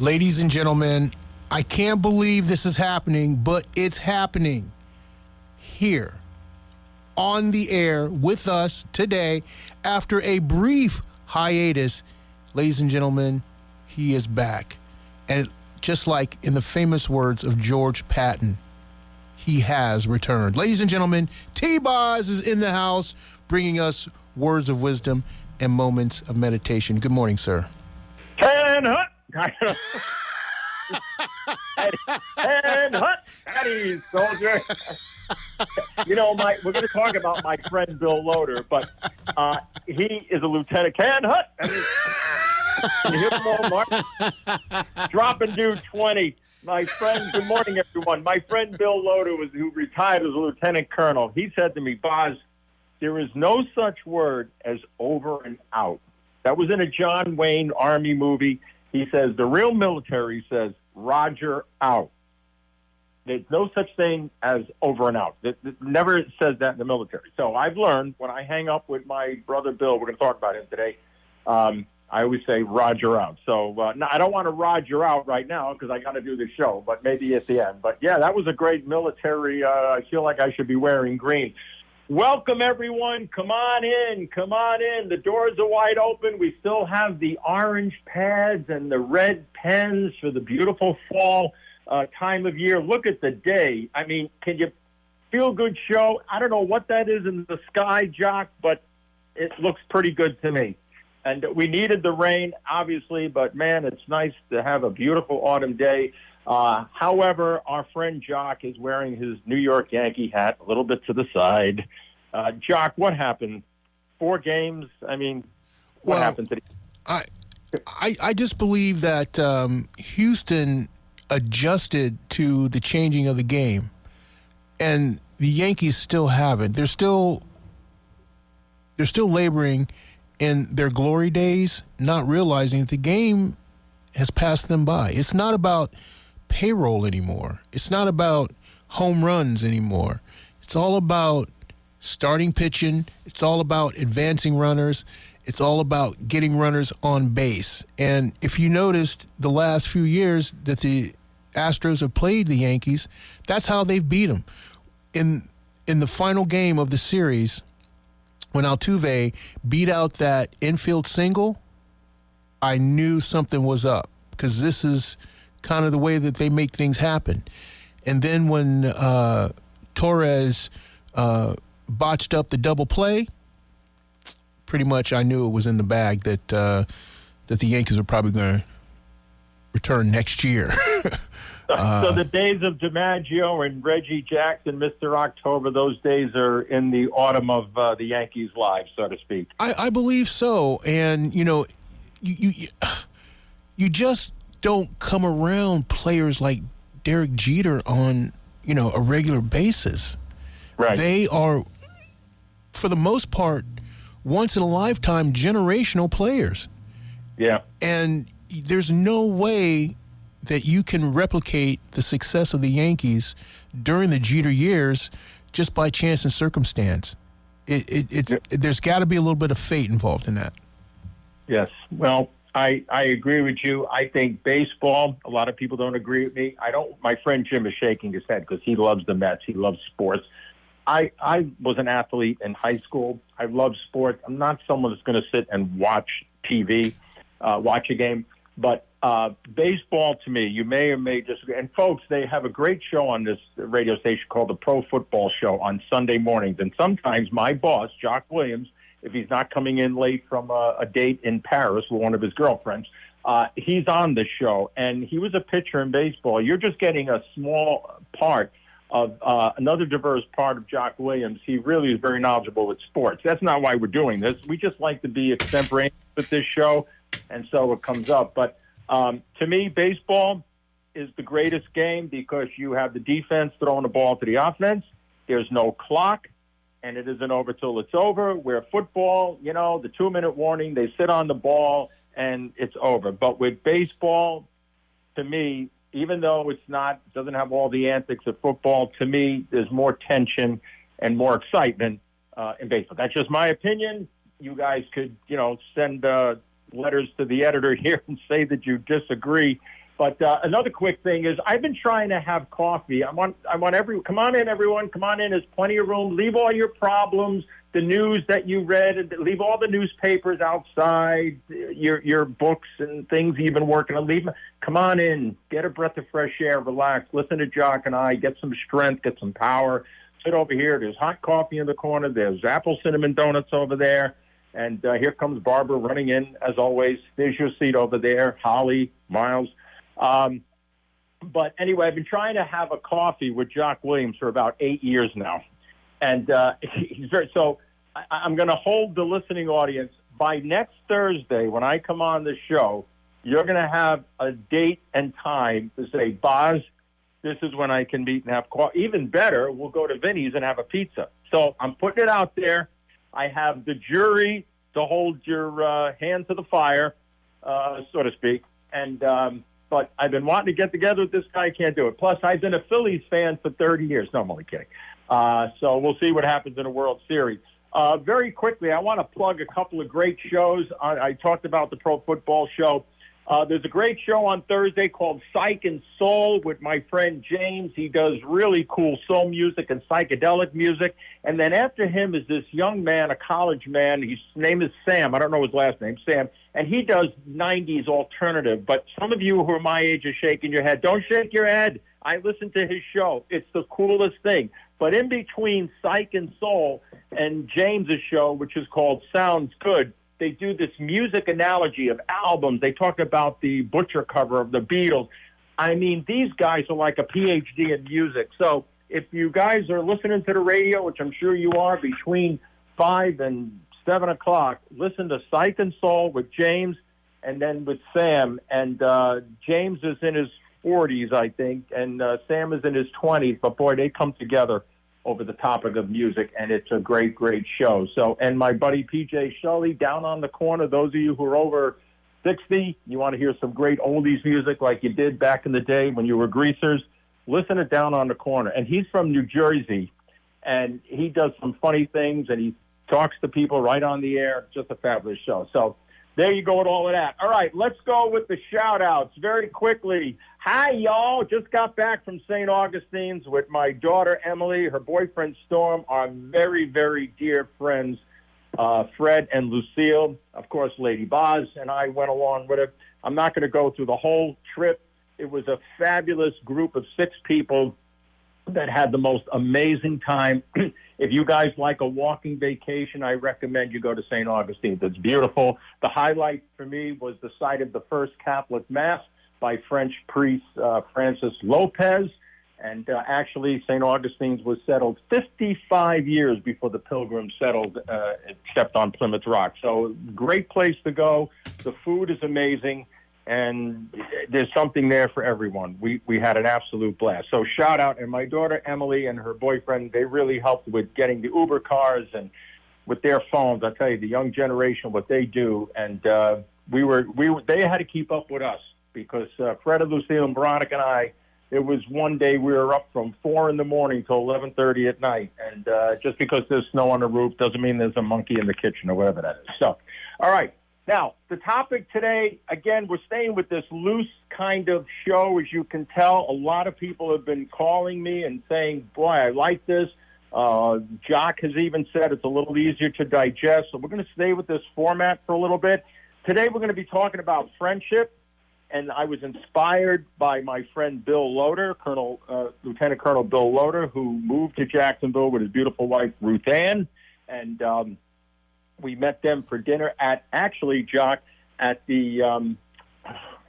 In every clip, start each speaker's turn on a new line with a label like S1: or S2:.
S1: Ladies and gentlemen, I can't believe this is happening, but it's happening here on the air with us today after a brief hiatus. Ladies and gentlemen, he is back. And just like in the famous words of George Patton, he has returned. Ladies and gentlemen, T-Boz is in the house bringing us words of wisdom and moments of meditation. Good morning, sir.
S2: Ten hut. Ten hut. Patty, soldier. You know, we're going to talk about my friend Bill Loader, but he is a lieutenant. Can hut. Can you hear him all, Mark? Dropping dude 20. My friend, good morning, everyone. My friend Bill Loader, who retired as a lieutenant colonel, he said to me, Boz, there is no such word as over and out. That was in a John Wayne Army movie. He says, the real military says, Roger, out. There's no such thing as over and out. It never says that in the military. So I've learned when I hang up with my brother Bill, we're going to talk about him today, I always say Roger out. So no, I don't want to Roger out right now because I got to do the show, but maybe at the end. But, yeah, that was a great military. I feel like I should be wearing green. Welcome, everyone. Come on in. Come on in. The doors are wide open. We still have the orange pads and the red pens for the beautiful fall time of year. Look at the day. I mean, can you feel good show? I don't know what that is in the sky, Jock, but it looks pretty good to me. And we needed the rain, obviously, but, man, it's nice to have a beautiful autumn day. However, our friend Jock is wearing his New York Yankee hat a little bit to the side. Jock, what happened? 4 games? I mean, what happened today?
S1: I just believe that Houston adjusted to the changing of the game, and the Yankees still haven't. They're still laboring in their glory days, not realizing that the game has passed them by. It's not about payroll anymore. It's not about home runs anymore. It's all about starting pitching. It's all about advancing runners. It's all about getting runners on base. And if you noticed the last few years that the Astros have played the Yankees, that's how they've beat them. In the final game of the series, when Altuve beat out that infield single, I knew something was up because this is kind of the way that they make things happen. And then when Torres botched up the double play, pretty much I knew it was in the bag that the Yankees are probably going to return next year.
S2: So the days of DiMaggio and Reggie Jackson, Mr. October, those days are in the autumn of the Yankees' lives, so to speak.
S1: I believe so. And, you know, you just don't come around players like Derek Jeter on, you know, a regular basis.
S2: Right.
S1: They are, for the most part, once-in-a-lifetime generational players.
S2: Yeah.
S1: And there's no way that you can replicate the success of the Yankees during the Jeter years just by chance and circumstance. There's got to be a little bit of fate involved in that.
S2: Yes. Well, I agree with you. I think baseball, a lot of people don't agree with me. My friend Jim is shaking his head because he loves the Mets. He loves sports. I was an athlete in high school. I love sports. I'm not someone that's going to sit and watch TV, watch a game. But baseball, to me, you may or may disagree. And, folks, they have a great show on this radio station called the Pro Football Show on Sunday mornings. And sometimes my boss, Jock Williams, if he's not coming in late from a date in Paris with one of his girlfriends, he's on the show. And he was a pitcher in baseball. You're just getting a small part of another diverse part of Jock Williams. He really is very knowledgeable with sports. That's not why we're doing this. We just like to be extemporaneous with this show, and so it comes up. But to me, baseball is the greatest game because you have the defense throwing the ball to the offense. There's no clock, and it isn't over till it's over. Where football, you know, the 2-minute warning, they sit on the ball, and it's over. But with baseball, to me, even though doesn't have all the antics of football, to me, there's more tension and more excitement in baseball. That's just my opinion. You guys could, send letters to the editor here and say that you disagree. But another quick thing is I've been trying to have coffee. I want come on in, everyone. Come on in. There's plenty of room. Leave all your problems, the news that you read, leave all the newspapers outside, your books and things you've been working on. Leave them. Come on in. Get a breath of fresh air. Relax. Listen to Jock and I. Get some strength. Get some power. Sit over here. There's hot coffee in the corner. There's apple cinnamon donuts over there. And here comes Barbara running in, as always. There's your seat over there. Holly, Miles. But anyway, I've been trying to have a coffee with Jock Williams for about 8 years now. And he's so I'm going to hold the listening audience. By next Thursday, when I come on the show, you're going to have a date and time to say, Boz, this is when I can meet and have coffee. Even better, we'll go to Vinny's and have a pizza. So I'm putting it out there. I have the jury to hold your hand to the fire, so to speak. And but I've been wanting to get together with this guy. I can't do it. Plus, I've been a Phillies fan for 30 years. No, I'm only kidding. So we'll see what happens in the World Series. Very quickly, I want to plug a couple of great shows. I talked about the Pro Football Show. There's a great show on Thursday called Psych and Soul with my friend James. He does really cool soul music and psychedelic music. And then after him is this young man, a college man. His name is Sam. I don't know his last name, Sam. And he does 90s alternative. But some of you who are my age are shaking your head. Don't shake your head. I listen to his show. It's the coolest thing. But in between Psych and Soul and James's show, which is called Sounds Good, they do this music analogy of albums. They talk about the Butcher cover of the Beatles. I mean, these guys are like a PhD in music. So if you guys are listening to the radio, which I'm sure you are, between 5 and 7 o'clock, listen to Psych and Soul with James and then with Sam. And James is in his 40s, I think, and Sam is in his 20s. But, boy, they come together over the topic of music, and it's a great, great show. So, and my buddy PJ Shelley down on the corner, those of you who are over 60, you want to hear some great oldies music like you did back in the day when you were greasers, listen to Down on the Corner. And he's from New Jersey, and he does some funny things, and he talks to people right on the air. Just a fabulous show. So there you go with all of that. All right, let's go with the shout-outs very quickly. Hi, y'all. Just got back from St. Augustine's with my daughter, Emily, her boyfriend, Storm, our very, very dear friends, Fred and Lucille. Of course, Lady Boz and I went along with it. I'm not going to go through the whole trip. It was a fabulous group of 6 people that had the most amazing time. If you guys like a walking vacation, I recommend you go to St. Augustine's. It's beautiful. The highlight for me was the site of the first Catholic Mass by French priest Francis Lopez. And actually, St. Augustine's was settled 55 years before the Pilgrims settled, except on Plymouth Rock. So great place to go. The food is amazing, and there's something there for everyone. We had an absolute blast. So shout out. And my daughter, Emily, and her boyfriend, they really helped with getting the Uber cars and with their phones. I tell you, the young generation, what they do. And they had to keep up with us because Fred and Lucille and Veronica and I, it was one day we were up from 4 in the morning till 11:30 at night. And just because there's snow on the roof doesn't mean there's a monkey in the kitchen or whatever that is. So, all right. Now, the topic today, again, we're staying with this loose kind of show. As you can tell, a lot of people have been calling me and saying, boy, I like this. Jock has even said it's a little easier to digest. So we're going to stay with this format for a little bit. Today we're going to be talking about friendship. And I was inspired by my friend Bill Loader, Lieutenant Colonel Bill Loader, who moved to Jacksonville with his beautiful wife, Ruth Ann. And we met them for dinner at the,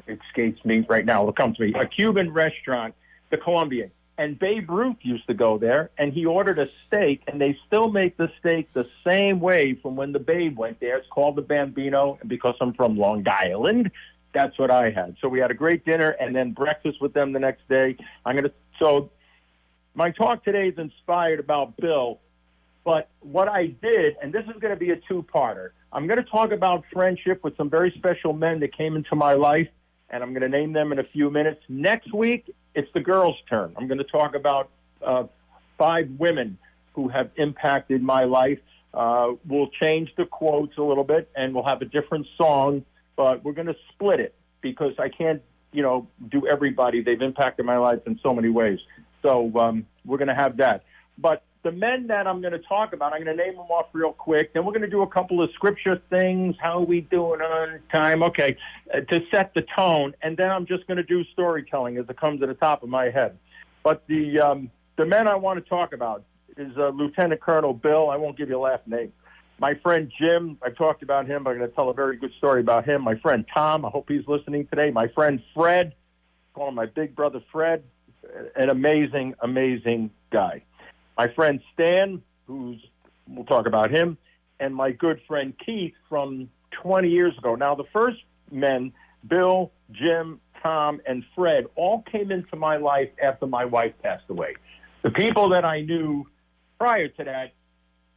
S2: it escapes me right now, it'll come to me, a Cuban restaurant, the Colombian. And Babe Ruth used to go there, and he ordered a steak, and they still make the steak the same way from when the Babe went there. It's called the Bambino, and because I'm from Long Island, that's what I had. So we had a great dinner and then breakfast with them the next day. So my talk today is inspired about Bill, but what I did, and this is going to be a 2-parter, I'm going to talk about friendship with some very special men that came into my life, and I'm going to name them in a few minutes. Next week, it's the girls' turn. I'm going to talk about 5 women who have impacted my life. We'll change the quotes a little bit, and we'll have a different song, but we're going to split it because I can't do everybody. They've impacted my life in so many ways. So we're going to have that. But the men that I'm going to talk about, I'm going to name them off real quick. Then we're going to do a couple of scripture things. How are we doing on time? Okay, to set the tone. And then I'm just going to do storytelling as it comes to the top of my head. But the men I want to talk about is Lieutenant Colonel Bill. I won't give you a last name. My friend Jim, I talked about him. I'm going to tell a very good story about him. My friend Tom, I hope he's listening today. My friend Fred, call him my big brother Fred, an amazing, amazing guy. My friend Stan, we'll talk about him, and my good friend Keith from 20 years ago. Now, the first men, Bill, Jim, Tom, and Fred, all came into my life after my wife passed away. The people that I knew prior to that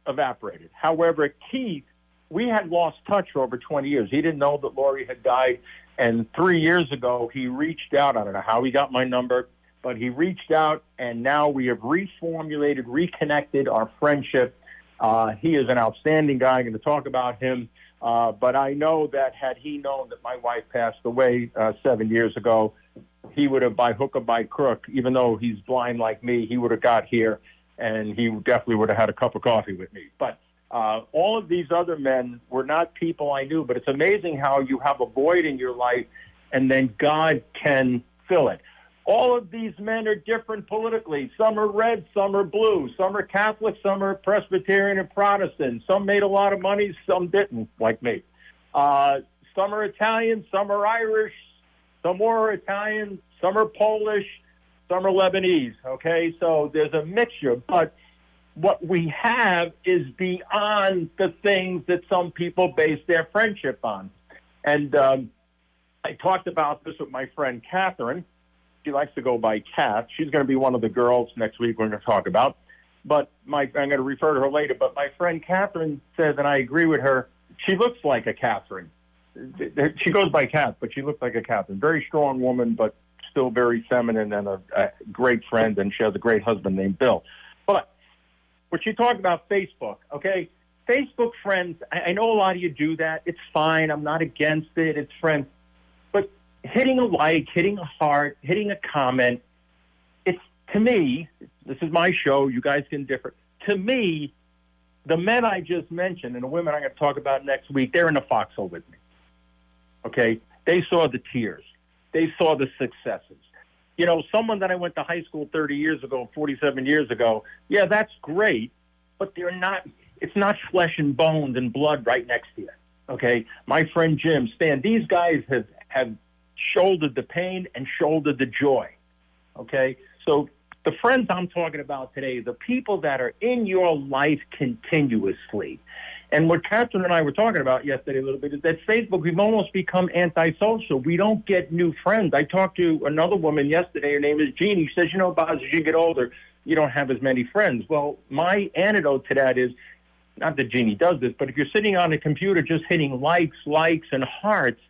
S2: evaporated. However, Keith, we had lost touch for over 20 years. He didn't know that Lori had died, and 3 years ago, he reached out. I don't know how he got my number, but he reached out, and now we have reformulated, reconnected our friendship. He is an outstanding guy. I'm going to talk about him. But I know that had he known that my wife passed away 7 years ago, he would have, by hook or by crook, even though he's blind like me, he would have got here, and he definitely would have had a cup of coffee with me. But all of these other men were not people I knew, but it's amazing how you have a void in your life, and then God can fill it. All of these men are different politically. Some are red, some are blue. Some are Catholic, some are Presbyterian and Protestant. Some made a lot of money, some didn't, like me. Some are Italian, some are Irish, some more Italian, some are Polish, some are Lebanese, okay? So there's a mixture, but what we have is beyond the things that some people base their friendship on. And I talked about this with my friend Catherine. She likes to go by Kath. She's going to be one of the girls next week we're going to talk about. But I'm going to refer to her later. But my friend Catherine says, and I agree with her, she looks like a Catherine. She goes by Kath, but she looks like a Catherine. Very strong woman, but still very feminine and a great friend. And she has a great husband named Bill. But what she talked about Facebook, okay? Facebook friends, I know a lot of you do that. It's fine. I'm not against it. It's friends. But hitting a like, hitting a heart, hitting a comment, it's, to me, this is my show, you guys can differ. To me, the men I just mentioned and the women I'm going to talk about next week, they're in the foxhole with me. Okay? They saw the tears. They saw the successes. You know, someone that I went to high school 30 years ago, 47 years ago, yeah, that's great, but they're not, it's not flesh and bones and blood right next to you. Okay? My friend Jim, Stan, these guys have shouldered the pain and shouldered the joy, okay? So the friends I'm talking about today, the people that are in your life continuously, and what Catherine and I were talking about yesterday a little bit is that Facebook, we've almost become antisocial. We don't get new friends. I talked to another woman yesterday. Her name is Jeannie. She says, you know, Boz, as you get older, you don't have as many friends. Well, my antidote to that is, not that Jeannie does this, but if you're sitting on a computer just hitting likes, and hearts,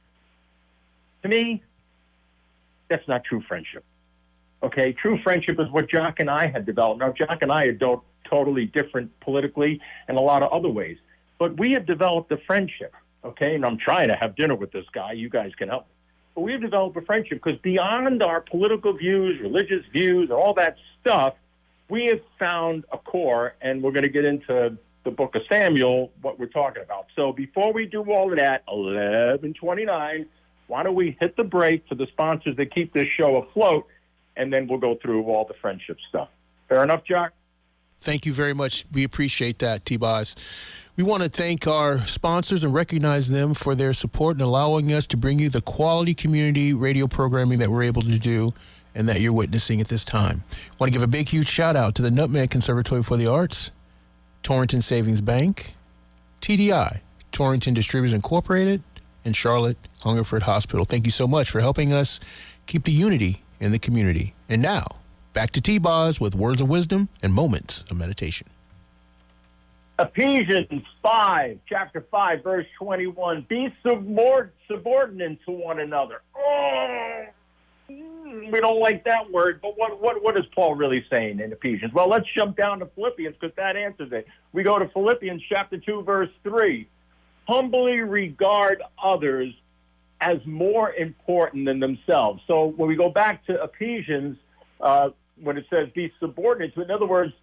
S2: to me, that's not true friendship. Okay, true friendship is what Jock and I had developed. Now, Jock and I are totally different politically and a lot of other ways, but we have developed a friendship, okay? And I'm trying to have dinner with this guy. You guys can help. But we have developed a friendship because beyond our political views, religious views, and all that stuff, we have found a core, and we're going to get into the book of Samuel, what we're talking about. So before we do all of that, 11:29, why don't we hit the break for the sponsors that keep this show afloat, and then we'll go through all the friendship stuff. Fair enough, Jack?
S1: Thank you very much. We appreciate that, T-Boz. We want to thank our sponsors and recognize them for their support and allowing us to bring you the quality community radio programming that we're able to do and that you're witnessing at this time. I want to give a big, huge shout-out to the Nutmeg Conservatory for the Arts, Torrington Savings Bank, TDI, Torrington Distributors Incorporated, and Charlotte Hungerford Hospital. Thank you so much for helping us keep the unity in the community. And now, back to T-Boz with words of wisdom and moments of meditation.
S2: Ephesians 5, chapter 5, verse 21. Be subordinate to one another. Oh, we don't like that word, but what is Paul really saying in Ephesians? Well, let's jump down to Philippians because that answers it. We go to Philippians chapter 2, verse 3. Humbly regard others as more important than themselves. So when we go back to Ephesians, when it says be subordinate to, in other words,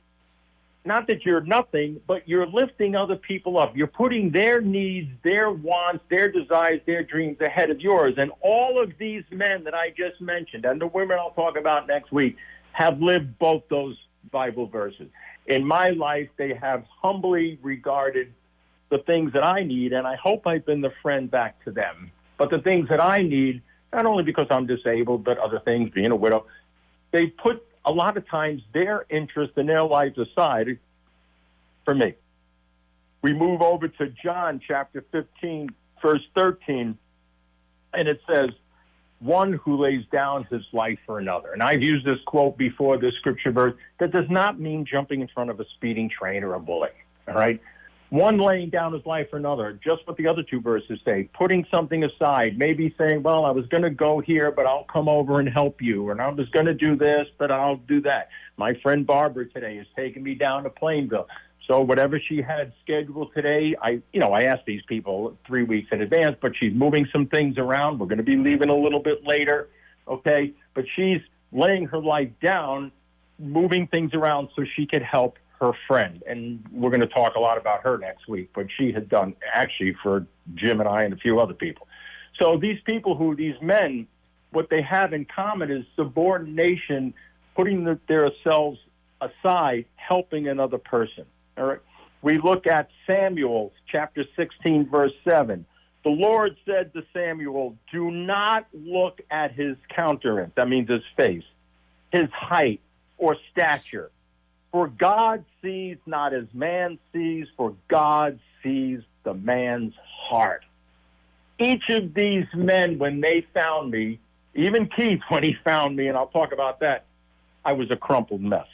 S2: not that you're nothing, but you're lifting other people up. You're putting their needs, their wants, their desires, their dreams ahead of yours. And all of these men that I just mentioned, and the women I'll talk about next week, have lived both those Bible verses. In my life, they have humbly regarded the things that I need, and I hope I've been the friend back to them. But the things that I need, not only because I'm disabled, but other things, being a widow, they put a lot of times their interest and their lives aside for me. We move over to John chapter 15, verse 13, and it says, one who lays down his life for another. And I've used this quote before, this scripture verse. That does not mean jumping in front of a speeding train or a bullet, all right? One laying down his life for another, just what the other two verses say, putting something aside, maybe saying, well, I was going to go here, but I'll come over and help you, and I was going to do this, but I'll do that. My friend Barbara today is taking me down to Plainville. So whatever she had scheduled today, I asked these people 3 weeks in advance, but she's moving some things around. We're going to be leaving a little bit later, okay? But she's laying her life down, moving things around so she could help her friend. And we're going to talk a lot about her next week, but she had done actually for Jim and I and a few other people. So these people these men, what they have in common is subordination, putting their selves aside, helping another person. All right. We look at Samuel, chapter 16, verse 7. The Lord said to Samuel, do not look at his countenance, that means his face, his height or stature. For God sees not as man sees, for God sees the man's heart. Each of these men, when they found me, even Keith, when he found me, and I'll talk about that, I was a crumpled mess.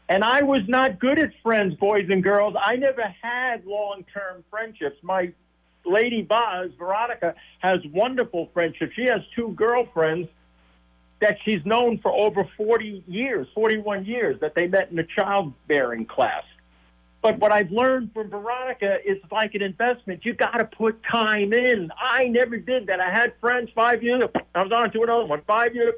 S2: And I was not good at friends, boys and girls. I never had long-term friendships. My lady Boz, Veronica, has wonderful friendships. She has two girlfriends that she's known for over 41 years, that they met in a childbearing class. But what I've learned from Veronica is like an investment. You got to put time in. I never did that. I had friends 5 years. I was on to another one. 5 years.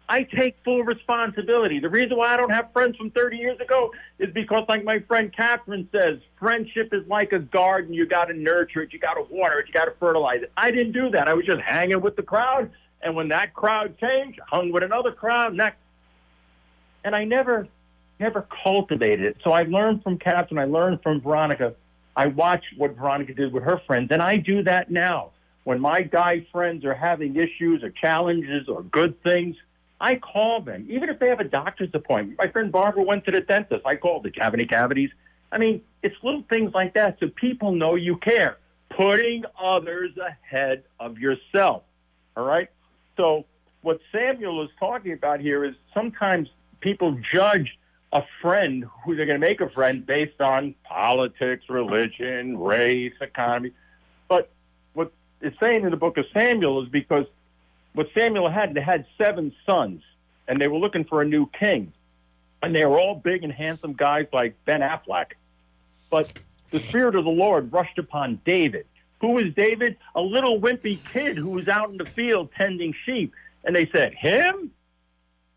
S2: I take full responsibility. The reason why I don't have friends from 30 years ago is because, like my friend Catherine says, friendship is like a garden. You got to nurture it. You got to water it. You got to fertilize it. I didn't do that. I was just hanging with the crowd. And when that crowd changed, I hung with another crowd. And I never cultivated it. So I learned from Catherine. I learned from Veronica. I watched what Veronica did with her friends. And I do that now. When my guy friends are having issues or challenges or good things, I call them, even if they have a doctor's appointment. My friend Barbara went to the dentist. I called. Did you have any cavities? I mean, it's little things like that so people know you care. Putting others ahead of yourself, all right? So what Samuel is talking about here is sometimes people judge a friend, who they're going to make a friend, based on politics, religion, race, economy. But what it's saying in the book of Samuel is because what Samuel had, they had 7 sons, and they were looking for a new king. And they were all big and handsome guys like Ben Affleck. But the Spirit of the Lord rushed upon David. Who was David? A little wimpy kid who was out in the field tending sheep. And they said, him?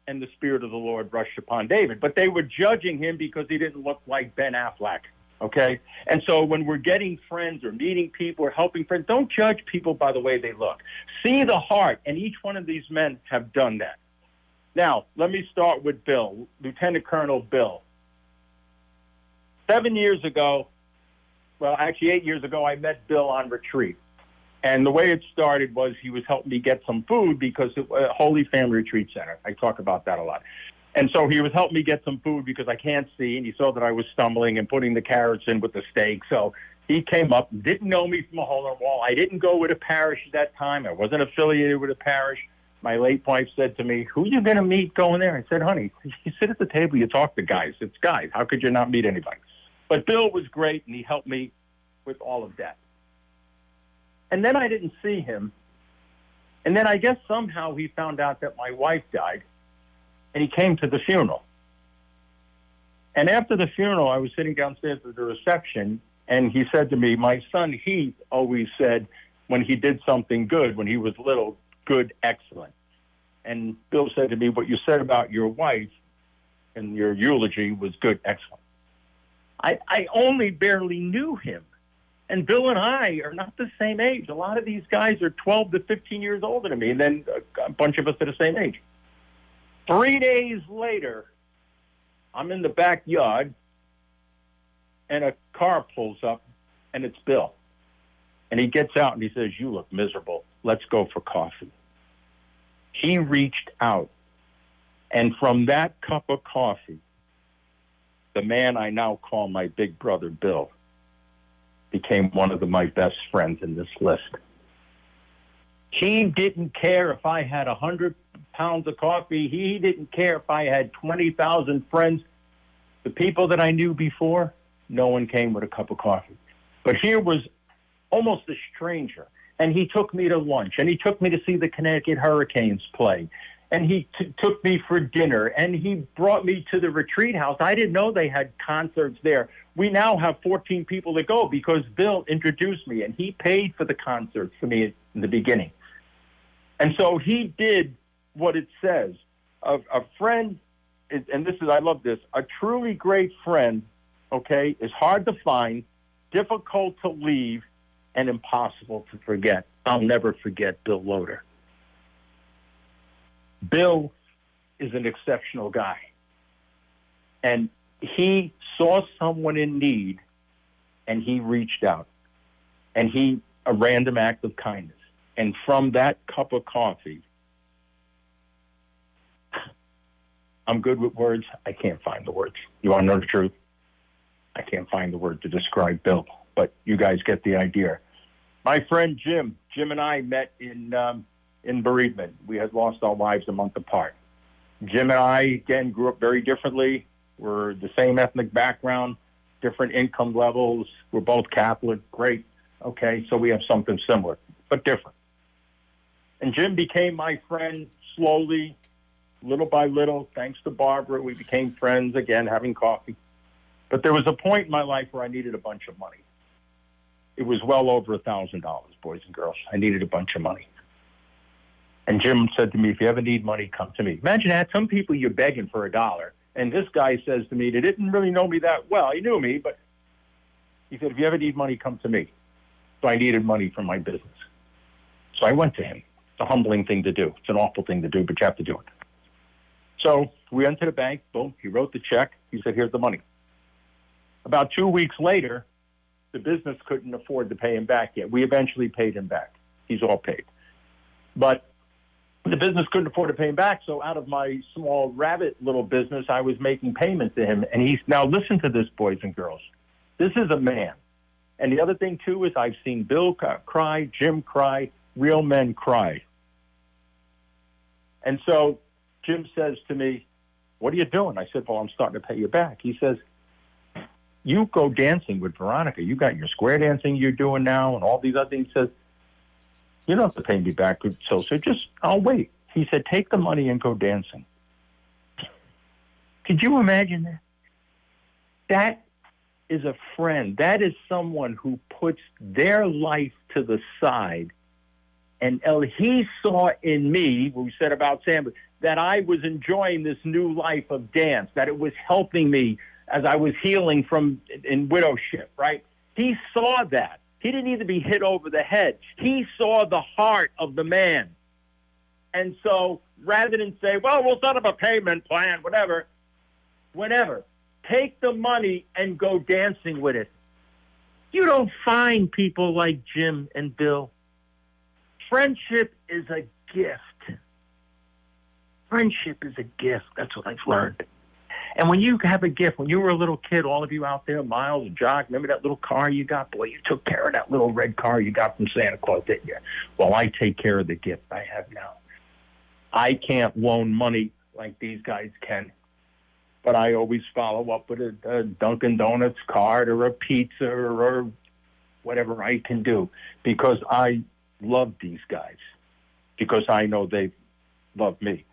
S2: And the Spirit of the Lord rushed upon David. But they were judging him because he didn't look like Ben Affleck. Okay? And so when we're getting friends or meeting people or helping friends, don't judge people by the way they look. See the heart, and each one of these men have done that. Now, let me start with Bill, Lieutenant Colonel Bill. 7 years ago, well, actually 8 years ago, I met Bill on retreat. And the way it started was he was helping me get some food because it was a Holy Family Retreat Center. I talk about that a lot. And so he was helping me get some food because I can't see, and he saw that I was stumbling and putting the carrots in with the steak. So he came up, didn't know me from a hole in the wall. I didn't go with a parish at that time. I wasn't affiliated with a parish. My late wife said to me, who are you going to meet going there? I said, honey, you sit at the table, you talk to guys. It's guys. How could you not meet anybody? But Bill was great, and he helped me with all of that. And then I didn't see him. And then I guess somehow he found out that my wife died. And he came to the funeral. And after the funeral, I was sitting downstairs at the reception, and he said to me, my son Heath always said, when he did something good, when he was little, good, excellent. And Bill said to me, what you said about your wife in your eulogy was good, excellent. I only barely knew him. And Bill and I are not the same age. A lot of these guys are 12 to 15 years older than me, and then a bunch of us are the same age. 3 days later, I'm in the backyard, and a car pulls up, and it's Bill. And he gets out, and he says, you look miserable. Let's go for coffee. He reached out, and from that cup of coffee, the man I now call my big brother, Bill, became one of my best friends in this list. He didn't care if I had 100 pounds of coffee. He didn't care if I had 20,000 friends. The people that I knew before, no one came with a cup of coffee. But here was almost a stranger, and he took me to lunch, and he took me to see the Connecticut Hurricanes play, and he took me for dinner, and he brought me to the retreat house. I didn't know they had concerts there. We now have 14 people that go because Bill introduced me, and he paid for the concerts for me in the beginning. And so he did what it says. A friend, and this is, I love this, a truly great friend, okay, is hard to find, difficult to leave, and impossible to forget. I'll never forget Bill Loader. Bill is an exceptional guy. And he saw someone in need, and he reached out. And a random act of kindness. And from that cup of coffee, I'm good with words. I can't find the words. You want to know the truth? I can't find the word to describe Bill, but you guys get the idea. My friend Jim and I met in bereavement. We had lost our wives a month apart. Jim and I, again, grew up very differently. We're the same ethnic background, different income levels. We're both Catholic. Great. Okay, so we have something similar, but different. And Jim became my friend slowly, little by little. Thanks to Barbara, we became friends again, having coffee. But there was a point in my life where I needed a bunch of money. It was well over $1,000, boys and girls. I needed a bunch of money. And Jim said to me, if you ever need money, come to me. Imagine that. Some people you're begging for $1. And this guy says to me, they didn't really know me that well. He knew me, but he said, if you ever need money, come to me. So I needed money for my business. So I went to him. It's a humbling thing to do. It's an awful thing to do, but you have to do it. So we went to the bank. Boom. He wrote the check. He said, here's the money. About 2 weeks later, the business couldn't afford to pay him back yet. We eventually paid him back. He's all paid. But the business couldn't afford to pay him back, so out of my small rabbit little business, I was making payments to him. And he's now, listen to this, boys and girls. This is a man. And the other thing, too, is I've seen Bill cry, Jim cry, real men cry. And so Jim says to me, what are you doing? I said, well, I'm starting to pay you back. He says, you go dancing with Veronica. You got your square dancing you're doing now and all these other things. He says, you don't have to pay me back. So just, I'll wait. He said, take the money and go dancing. Could you imagine that? That is a friend. That is someone who puts their life to the side. And he saw in me, what we said about Sam, that I was enjoying this new life of dance, that it was helping me as I was healing in widowship, right? He saw that. He didn't need to be hit over the head. He saw the heart of the man. And so rather than say, well, we'll set up a payment plan, whatever, whenever, take the money and go dancing with it. You don't find people like Jim and Bill. Friendship is a gift. Friendship is a gift. That's what I've learned. And when you have a gift, when you were a little kid, all of you out there, Miles and Jock, remember that little car you got? Boy, you took care of that little red car you got from Santa Claus, didn't you? Well, I take care of the gift I have now. I can't loan money like these guys can, but I always follow up with a Dunkin' Donuts card or a pizza or whatever I can do because I love these guys, because I know they love me.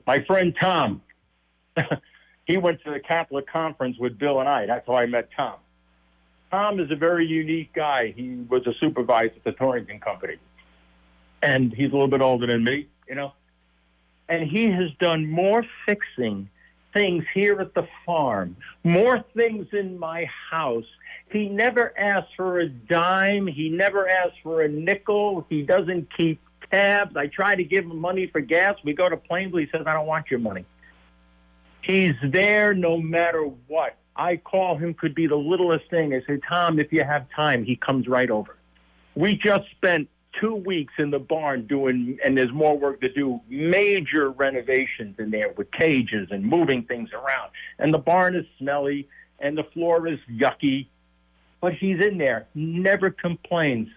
S2: My friend Tom, he went to the Catholic conference with Bill and I. That's how I met Tom. Tom is a very unique guy. He was a supervisor at the Torrington Company. and he's a little bit older than me, and he has done more fixing things here at the farm, more things in my house. He never asks for a dime. He never asks for a nickel. He doesn't keep tabs. I try to give him money for gas. We go to Plainville. He says, I don't want your money. He's there no matter what. I call him, could be the littlest thing. I say, Tom, if you have time, he comes right over. We just spent 2 weeks in the barn doing, and there's more work to do, major renovations in there with cages and moving things around. And the barn is smelly and the floor is yucky, but he's in there, never complains,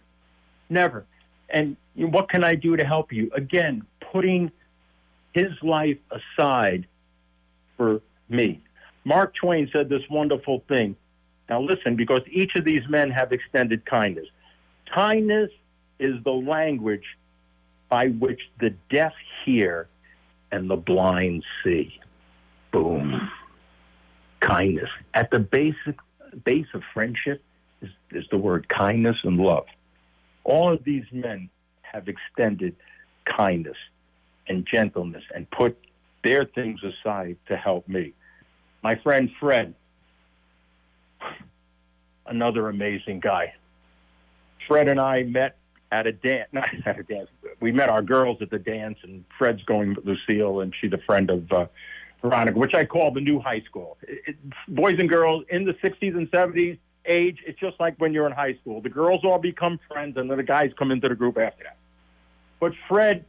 S2: never. And what can I do to help you? Again, putting his life aside for me. Mark Twain said this wonderful thing. Now listen, because each of these men have extended kindness. Kindness is the language by which the deaf hear and the blind see. Boom. Kindness. At the base of friendship is the word kindness and love. All of these men have extended kindness and gentleness and put their things aside to help me. My friend Fred, another amazing guy. Fred and I met at a dance, not at a dance. We met our girls at the dance, and Fred's going with Lucille, and she's a friend of Veronica, which I call the new high school. Boys and girls in the 60s and 70s age, it's just like when you're in high school. The girls all become friends, and then the guys come into the group after that. But Fred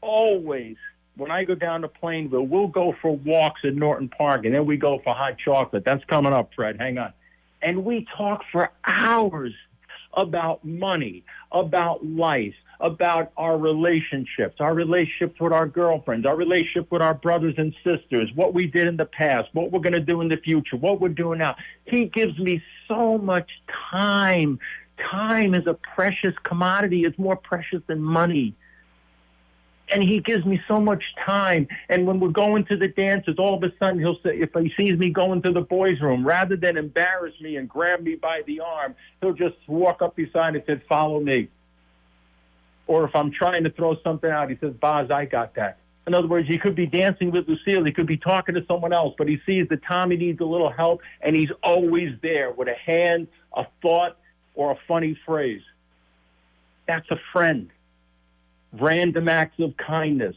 S2: always, when I go down to Plainville, we'll go for walks at Norton Park, and then we go for hot chocolate. That's coming up, Fred. Hang on. And we talk for hours about money, about life, about our relationships with our girlfriends, our relationship with our brothers and sisters, what we did in the past, what we're going to do in the future, what we're doing now. He gives me so much time. Time is a precious commodity. It's more precious than money. And he gives me so much time. And when we're going to the dances, all of a sudden he'll say, if he sees me going to the boys' room, rather than embarrass me and grab me by the arm, he'll just walk up beside and say, follow me. Or if I'm trying to throw something out, he says, Boz, I got that. In other words, he could be dancing with Lucille, he could be talking to someone else, but he sees that Tommy needs a little help, and he's always there with a hand, a thought, or a funny phrase. That's a friend. Random acts of kindness.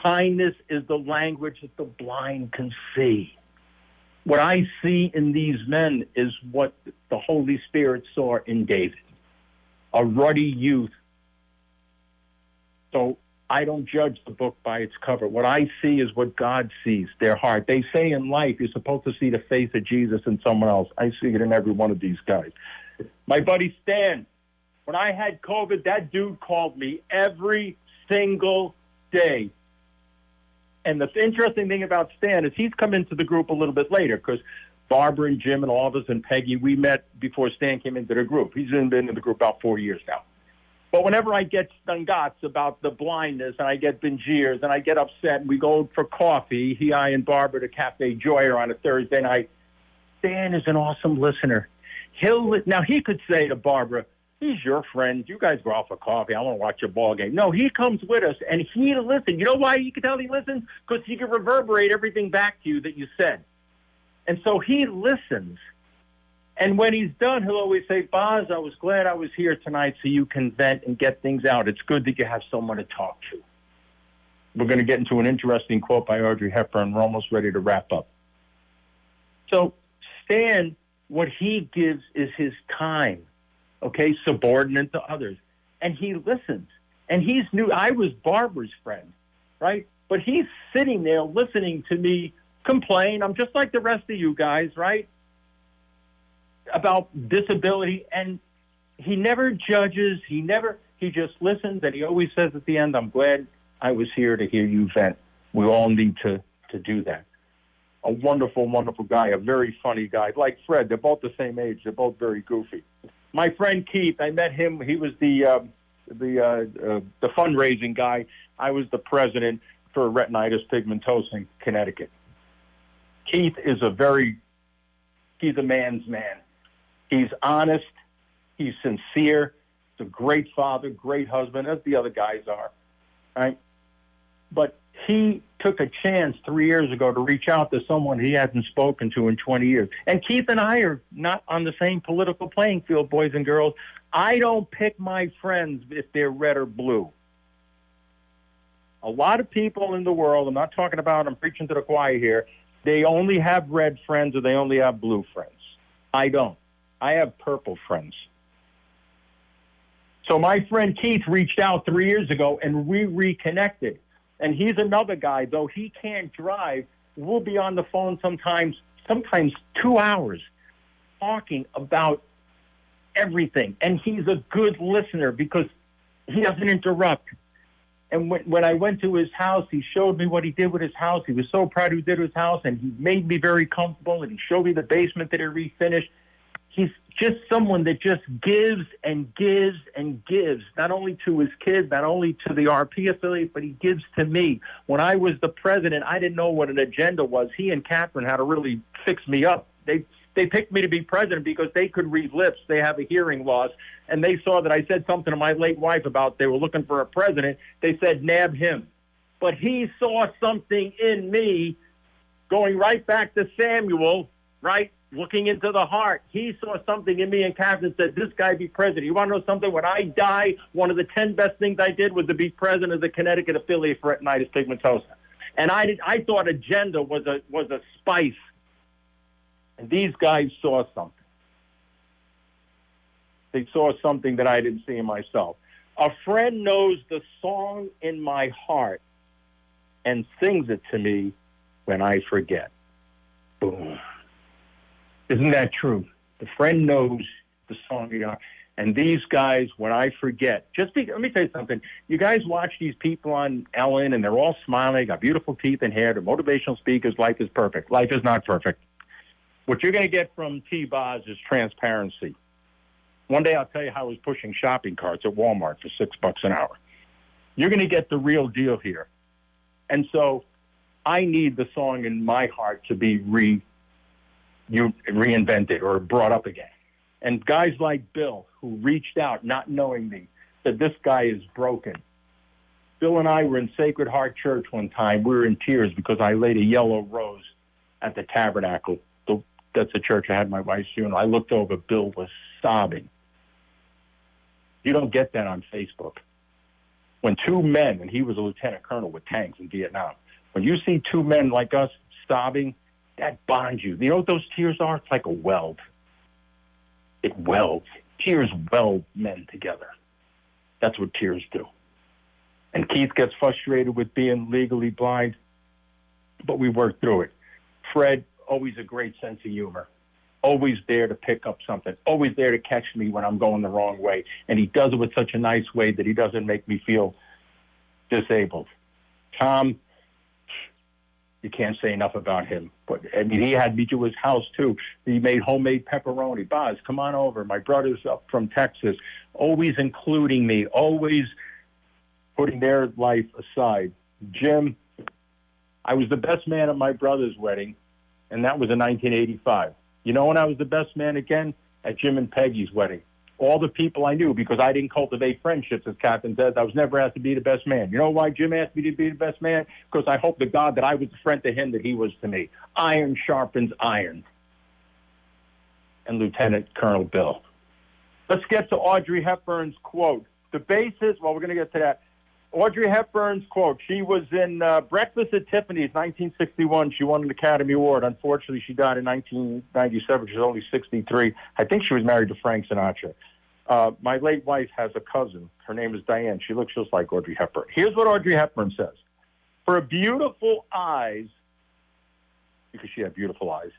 S2: Kindness is the language that the blind can see. What I see in these men is what the Holy Spirit saw in David, a ruddy youth. So I don't judge the book by its cover. What I see is what God sees, their heart. They say in life you're supposed to see the face of Jesus in someone else. I see it in every one of these guys. My buddy Stan, when I had COVID, that dude called me every single day. And the interesting thing about Stan is he's come into the group a little bit later, because Barbara and Jim and all of us and Peggy, we met before Stan came into the group. He's been in the group about 4 years now. But whenever I get stungots about the blindness, and I get bingiers, and I get upset, and we go for coffee, I and Barbara to Cafe Joyer on a Thursday night, Stan is an awesome listener. Now, he could say to Barbara, he's your friend. You guys go out for coffee. I want to watch a ball game. No, he comes with us, and he listens. You know why you can tell he listens? Because he can reverberate everything back to you that you said. And so he listens. And when he's done, he'll always say, Boz, I was glad I was here tonight so you can vent and get things out. It's good that you have someone to talk to. We're going to get into an interesting quote by Audrey Hepburn. We're almost ready to wrap up. So Stan, what he gives is his time, okay, subordinate to others. And he listens. And he's new. I was Barbara's friend, right? But he's sitting there listening to me complain. I'm just like the rest of you guys, right? About disability. And he never judges. He just listens. And he always says at the end, I'm glad I was here to hear you vent. We all need to do that. A wonderful, wonderful guy, a very funny guy. Like Fred, they're both the same age. They're both very goofy. My friend Keith, I met him. He was the fundraising guy. I was the president for retinitis pigmentosa in Connecticut. Keith is he's a man's man. He's honest. He's sincere. He's a great father, great husband, as the other guys are, right? But he took a chance 3 years ago to reach out to someone he hasn't spoken to in 20 years. And Keith and I are not on the same political playing field, boys and girls. I don't pick my friends if they're red or blue. A lot of people in the world, I'm preaching to the choir here, they only have red friends or they only have blue friends. I don't. I have purple friends. So my friend Keith reached out 3 years ago and we reconnected. And he's another guy, though he can't drive. We'll be on the phone sometimes 2 hours talking about everything. And he's a good listener because he doesn't interrupt. And when I went to his house, he showed me what he did with his house. He was so proud of what he did with his house, and he made me very comfortable, and he showed me the basement that he refinished. He's just someone that just gives and gives and gives, not only to his kids, not only to the RP affiliate, but he gives to me. When I was the president, I didn't know what an agenda was. He and Catherine had to really fix me up. They picked me to be president because they could read lips. They have a hearing loss. And they saw that I said something to my late wife about they were looking for a president. They said, nab him. But he saw something in me going right back to Samuel, right? Looking into the heart. He saw something in me and Catherine said, this guy be president. You want to know something? When I die, one of the 10 best things I did was to be president of the Connecticut affiliate for retinitis pigmentosa. And I thought agenda was a spice. And these guys saw something. They saw something that I didn't see in myself. A friend knows the song in my heart and sings it to me when I forget. Boom. Isn't that true? The friend knows the song in your heart. And these guys, when I forget, let me tell you something. You guys watch these people on Ellen, and they're all smiling, got beautiful teeth and hair. They're motivational speakers. Life is perfect. Life is not perfect. What you're going to get from T-Boz is transparency. One day I'll tell you how I was pushing shopping carts at Walmart for $6 an hour. You're going to get the real deal here. And so I need the song in my heart to be reinvented or brought up again. And guys like Bill, who reached out not knowing me, said, this guy is broken. Bill and I were in Sacred Heart Church one time. We were in tears because I laid a yellow rose at the tabernacle. That's the church I had my wife's funeral. I looked over. Bill was sobbing. You don't get that on Facebook. When two men, and he was a lieutenant colonel with tanks in Vietnam, when you see two men like us sobbing, that bonds you. You know what those tears are? It's like a weld. It welds. Tears weld men together. That's what tears do. And Keith gets frustrated with being legally blind, but we work through it. Fred, always a great sense of humor, always there to pick up something, always there to catch me when I'm going the wrong way. And he does it with such a nice way that he doesn't make me feel disabled. Tom, you can't say enough about him. But I mean, he had me to his house, too. He made homemade pepperoni. Boz, come on over. My brother's up from Texas, always including me, always putting their life aside. Jim, I was the best man at my brother's wedding, and that was in 1985. You know when I was the best man again? At Jim and Peggy's wedding. All the people I knew, because I didn't cultivate friendships, as Captain says, I was never asked to be the best man. You know why Jim asked me to be the best man? Because I hope to God that I was the friend to him that he was to me. Iron sharpens iron. And Lieutenant Colonel Bill. Let's get to Audrey Hepburn's quote. The basis, well, we're going to get to that. Audrey Hepburn's quote. She was in Breakfast at Tiffany's, 1961. She won an Academy Award. Unfortunately, she died in 1997. She was only 63. I think she was married to Frank Sinatra. My late wife has a cousin. Her name is Diane. She looks just like Audrey Hepburn. Here's what Audrey Hepburn says. For beautiful eyes, because she had beautiful eyes,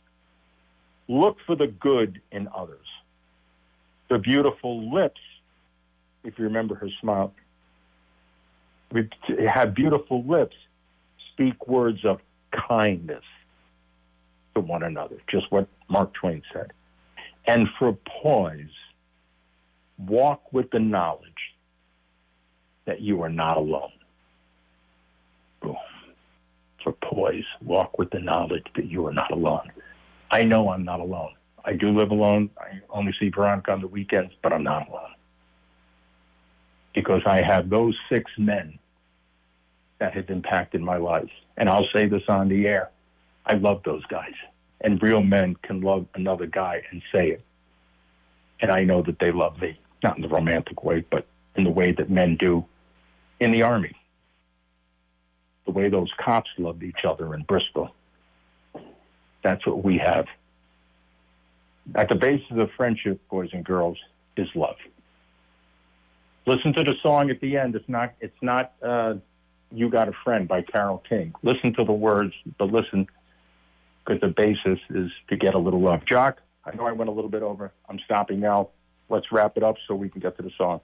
S2: look for the good in others. The beautiful lips, if you remember her smile, have beautiful lips, speak words of kindness to one another, just what Mark Twain said. And for poise, walk with the knowledge that you are not alone. Boom. For poise, walk with the knowledge that you are not alone. I know I'm not alone. I do live alone. I only see Veronica on the weekends, but I'm not alone. because I have those 6 men that have impacted my life. And I'll say this on the air. I love those guys. And real men can love another guy and say it. And I know that they love me, not in the romantic way, but in the way that men do in the Army. The way those cops loved each other in Bristol. That's what we have. At the basis of friendship, boys and girls, is love. Listen to the song at the end. It's not You Got a Friend by Carole King. Listen to the words, but listen, because the basis is to get a little love. Jock, I know I went a little bit over. I'm stopping now. Let's wrap it up so we can get to the song.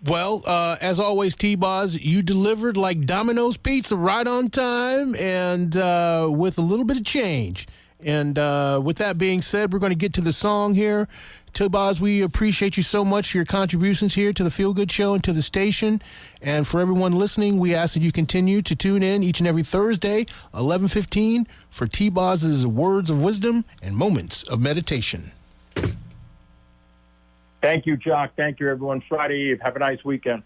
S1: Well, as always, T-Boz, you delivered like Domino's Pizza right on time and with a little bit of change. And with that being said, we're going to get to the song here. T-Boz, we appreciate you so much for your contributions here to the Feel Good Show and to the station. And for everyone listening, we ask that you continue to tune in each and every Thursday, 11:15, for T-Boz's Words of Wisdom and Moments of Meditation.
S2: Thank you, Jock. Thank you, everyone. Friday Eve. Have a nice weekend.